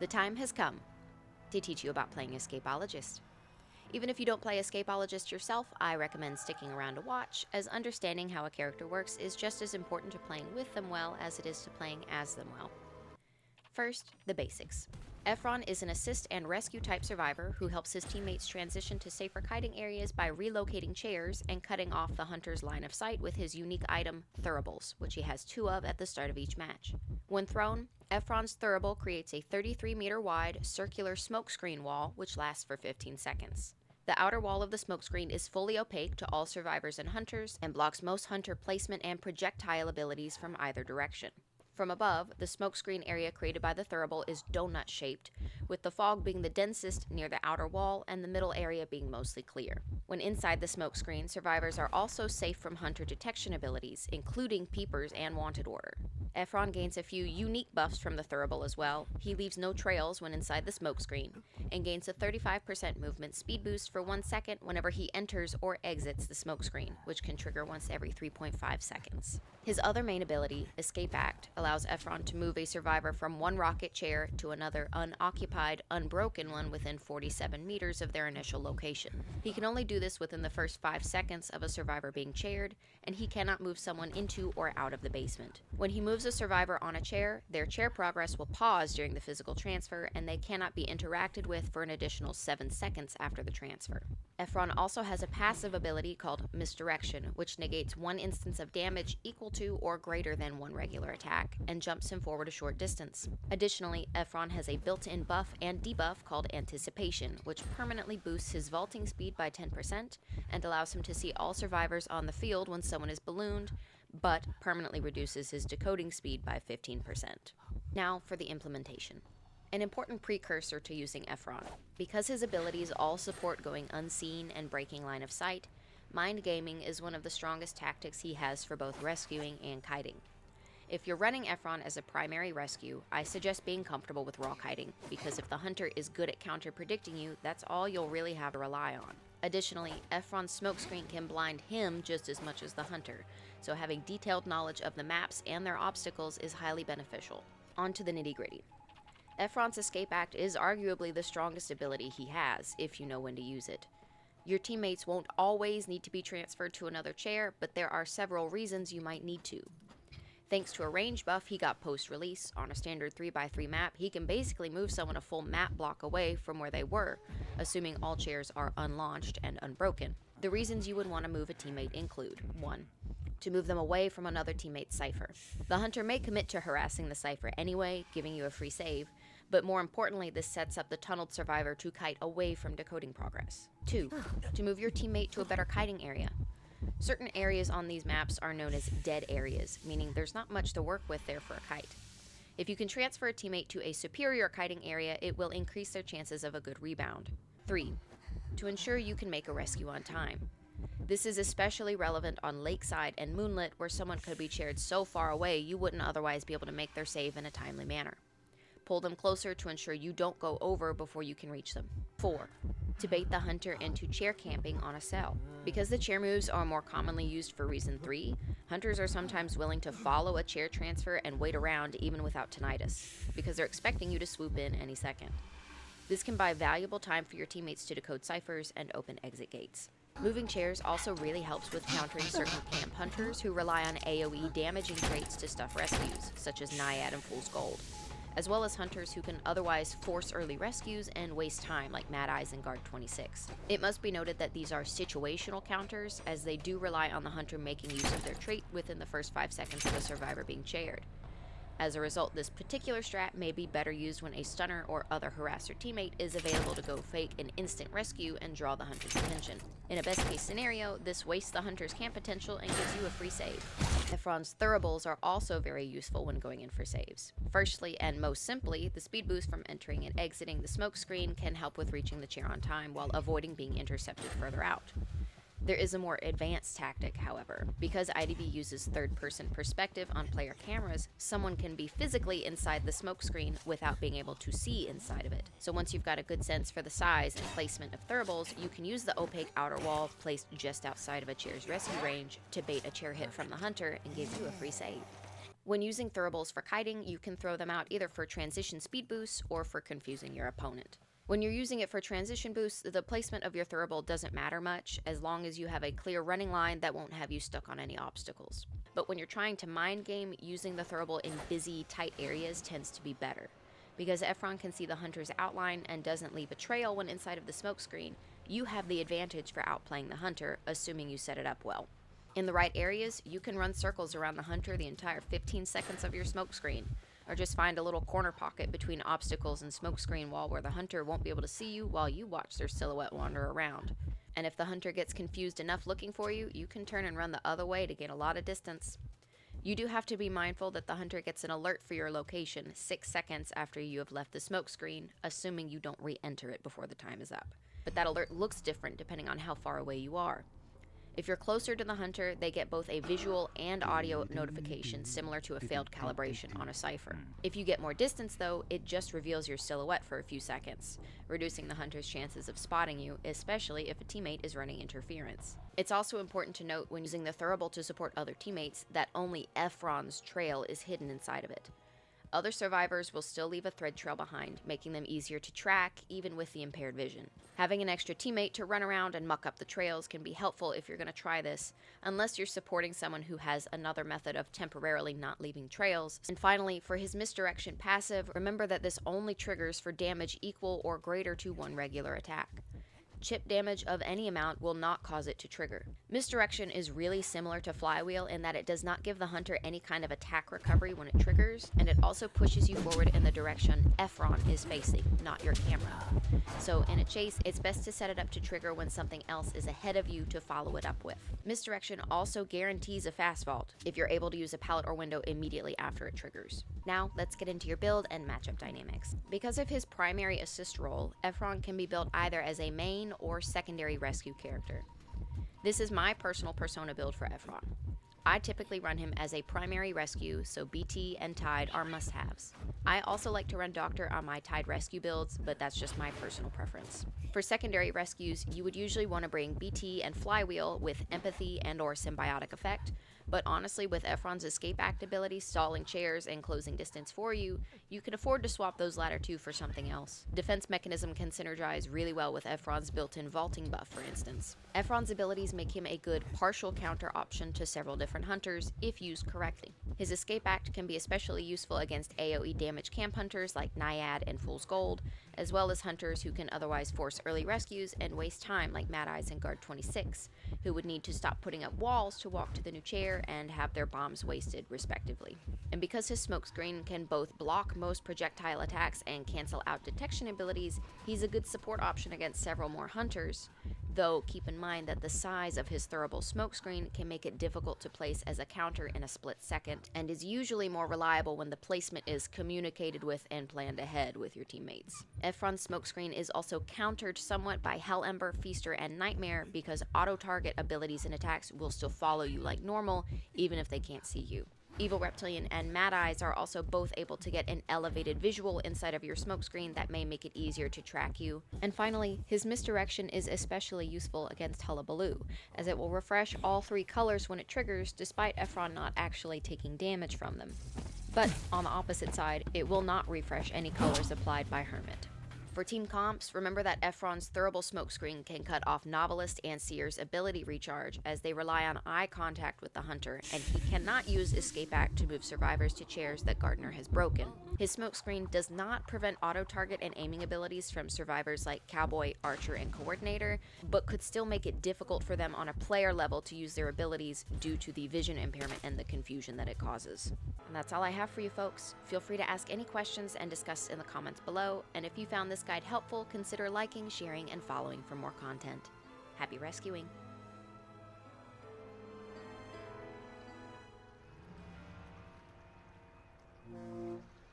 The time has come to teach you about playing Escapologist. Even if you don't play Escapologist yourself, I recommend sticking around to watch, as understanding how a character works is just as important to playing with them well as it is to playing as them well. First, the basics. Efron is an assist and rescue type survivor who helps his teammates transition to safer kiting areas by relocating chairs and cutting off the hunter's line of sight with his unique item, Thuribles, which he has 2 of at the start of each match. When thrown, Efron's Thurible creates a 33-meter wide circular smokescreen wall which lasts for 15 seconds. The outer wall of the smokescreen is fully opaque to all survivors and hunters and blocks most hunter placement and projectile abilities from either direction. From above, the smokescreen area created by the Thurible is donut-shaped, with the fog being the densest near the outer wall and the middle area being mostly clear. When inside the smokescreen, survivors are also safe from hunter detection abilities, including peepers and wanted order. Efron gains a few unique buffs from the Thurible as well. He leaves no trails when inside the smokescreen, and gains a 35% movement speed boost for 1 second whenever he enters or exits the smokescreen, which can trigger once every 3.5 seconds. His other main ability, Escape Act, allows Efron to move a survivor from one rocket chair to another unoccupied, unbroken one within 47 meters of their initial location. He can only do this within the first 5 seconds of a survivor being chaired, and he cannot move someone into or out of the basement. When he moves a survivor on a chair, their chair progress will pause during the physical transfer, and they cannot be interacted with for an additional 7 seconds after the transfer. Efron also has a passive ability called Misdirection, which negates 1 instance of damage equal to or greater than 1 regular attack, and jumps him forward a short distance. Additionally, Efron has a built-in buff and debuff called Anticipation, which permanently boosts his vaulting speed by 10% and allows him to see all survivors on the field when someone is ballooned, but permanently reduces his decoding speed by 15%. Now for the implementation. An important precursor to using Efron. Because his abilities all support going unseen and breaking line of sight, mind gaming is one of the strongest tactics he has for both rescuing and kiting. If you're running Efron as a primary rescue, I suggest being comfortable with raw kiting, because if the hunter is good at counter-predicting you, that's all you'll really have to rely on. Additionally, Efron's smokescreen can blind him just as much as the hunter, so having detailed knowledge of the maps and their obstacles is highly beneficial. On to the nitty-gritty. Efron's Escape Act is arguably the strongest ability he has, if you know when to use it. Your teammates won't always need to be transferred to another chair, but there are several reasons you might need to. Thanks to a range buff he got post-release, on a standard 3x3 map, he can basically move someone a full map block away from where they were, assuming all chairs are unlaunched and unbroken. The reasons you would want to move a teammate include: 1. To move them away from another teammate's cipher. The hunter may commit to harassing the cipher anyway, giving you a free save, but more importantly, this sets up the tunneled survivor to kite away from decoding progress. 2. To move your teammate to a better kiting area. Certain areas on these maps are known as dead areas, meaning there's not much to work with there for a kite. If you can transfer a teammate to a superior kiting area, it will increase their chances of a good rebound. 3. To ensure you can make a rescue on time. This is especially relevant on Lakeside and Moonlit, where someone could be chaired so far away you wouldn't otherwise be able to make their save in a timely manner. Pull them closer to ensure you don't go over before you can reach them. 4. To bait the hunter into chair camping on a cell. Because the chair moves are more commonly used for reason 3, hunters are sometimes willing to follow a chair transfer and wait around even without tinnitus, because they're expecting you to swoop in any second. This can buy valuable time for your teammates to decode ciphers and open exit gates. Moving chairs also really helps with countering certain camp hunters who rely on AoE damaging traits to stuff rescues, such as Naiad and Fool's Gold, as well as hunters who can otherwise force early rescues and waste time like Mad Eyes and Guard 26. It must be noted that these are situational counters, as they do rely on the hunter making use of their trait within the first 5 seconds of a survivor being chaired. As a result, this particular strat may be better used when a stunner or other harasser teammate is available to go fake an instant rescue and draw the hunter's attention. In a best case scenario, this wastes the hunter's camp potential and gives you a free save. Efron's Thuribles are also very useful when going in for saves. Firstly, and most simply, the speed boost from entering and exiting the smokescreen can help with reaching the chair on time while avoiding being intercepted further out. There is a more advanced tactic, however. Because IDV uses third-person perspective on player cameras, someone can be physically inside the smokescreen without being able to see inside of it. So once you've got a good sense for the size and placement of Thuribles, you can use the opaque outer wall placed just outside of a chair's rescue range to bait a chair hit from the hunter and give you a free save. When using throwables for kiting, you can throw them out either for transition speed boosts or for confusing your opponent. When you're using it for transition boosts, the placement of your throwable doesn't matter much as long as you have a clear running line that won't have you stuck on any obstacles. But when you're trying to mind game, using the throwable in busy, tight areas tends to be better. Because Ephron can see the hunter's outline and doesn't leave a trail when inside of the smokescreen, you have the advantage for outplaying the hunter, assuming you set it up well. In the right areas, you can run circles around the hunter the entire 15 seconds of your smokescreen, or just find a little corner pocket between obstacles and smokescreen wall where the hunter won't be able to see you while you watch their silhouette wander around. And if the hunter gets confused enough looking for you, you can turn and run the other way to gain a lot of distance. You do have to be mindful that the hunter gets an alert for your location 6 seconds after you have left the smokescreen, assuming you don't re-enter it before the time is up. But that alert looks different depending on how far away you are. If you're closer to the hunter, they get both a visual and audio notification similar to a failed calibration on a cipher. If you get more distance though, it just reveals your silhouette for a few seconds, reducing the hunter's chances of spotting you, especially if a teammate is running interference. It's also important to note when using the throwable to support other teammates that only Ephron's trail is hidden inside of it. Other survivors will still leave a thread trail behind, making them easier to track even with the impaired vision. Having an extra teammate to run around and muck up the trails can be helpful if you're going to try this, unless you're supporting someone who has another method of temporarily not leaving trails. And finally, for his Misdirection passive, remember that this only triggers for damage equal or greater to one regular attack. Chip damage of any amount will not cause it to trigger. Misdirection is really similar to Flywheel in that it does not give the hunter any kind of attack recovery when it triggers, and it also pushes you forward in the direction Ephron is facing, not your camera. So in a chase, it's best to set it up to trigger when something else is ahead of you to follow it up with. Misdirection also guarantees a fast vault if you're able to use a pallet or window immediately after it triggers. Now, let's get into your build and matchup dynamics. Because of his primary assist role, Ephron can be built either as a main or secondary rescue character. This is my personal persona build for Ephron. I typically run him as a primary rescue, so BT and Tide are must-haves. I also like to run Doctor on my Tide rescue builds, but that's just my personal preference. For secondary rescues, you would usually want to bring BT and Flywheel with empathy and or symbiotic effect, but honestly, with Ephron's escape act ability, stalling chairs and closing distance for you, you can afford to swap those latter two for something else. Defense mechanism can synergize really well with Ephron's built-in vaulting buff, for instance. Ephron's abilities make him a good partial counter option to several different hunters if used correctly. His escape act can be especially useful against AoE damage camp hunters like Naiad and Fool's Gold, as well as hunters who can otherwise force early rescues and waste time like Mad Eyes and Guard 26, who would need to stop putting up walls to walk to the new chair and have their bombs wasted, respectively. And because his smokescreen can both block most projectile attacks and cancel out detection abilities, he's a good support option against several more hunters, though keep in mind that the size of his throwable smokescreen can make it difficult to place as a counter in a split second, and is usually more reliable when the placement is communicated with and planned ahead with your teammates. Ephron's smokescreen is also countered somewhat by Hell Ember, Feaster, and Nightmare because auto-target abilities and attacks will still follow you like normal, even if they can't see you. Evil Reptilian and Mad Eyes are also both able to get an elevated visual inside of your smokescreen that may make it easier to track you. And finally, his Misdirection is especially useful against Hullabaloo, as it will refresh all three colors when it triggers, despite Ephron not actually taking damage from them. But on the opposite side, it will not refresh any colors applied by Hermit. For team comps, remember that Ephron's throwable smokescreen can cut off Novelist and Seer's ability recharge as they rely on eye contact with the hunter, and he cannot use Escape Act to move survivors to chairs that Gardner has broken. His smokescreen does not prevent auto-target and aiming abilities from survivors like Cowboy, Archer, and Coordinator, but could still make it difficult for them on a player level to use their abilities due to the vision impairment and the confusion that it causes. And that's all I have for you folks. Feel free to ask any questions and discuss in the comments below, and if you found this guide helpful, consider liking, sharing, and following for more content. Happy rescuing!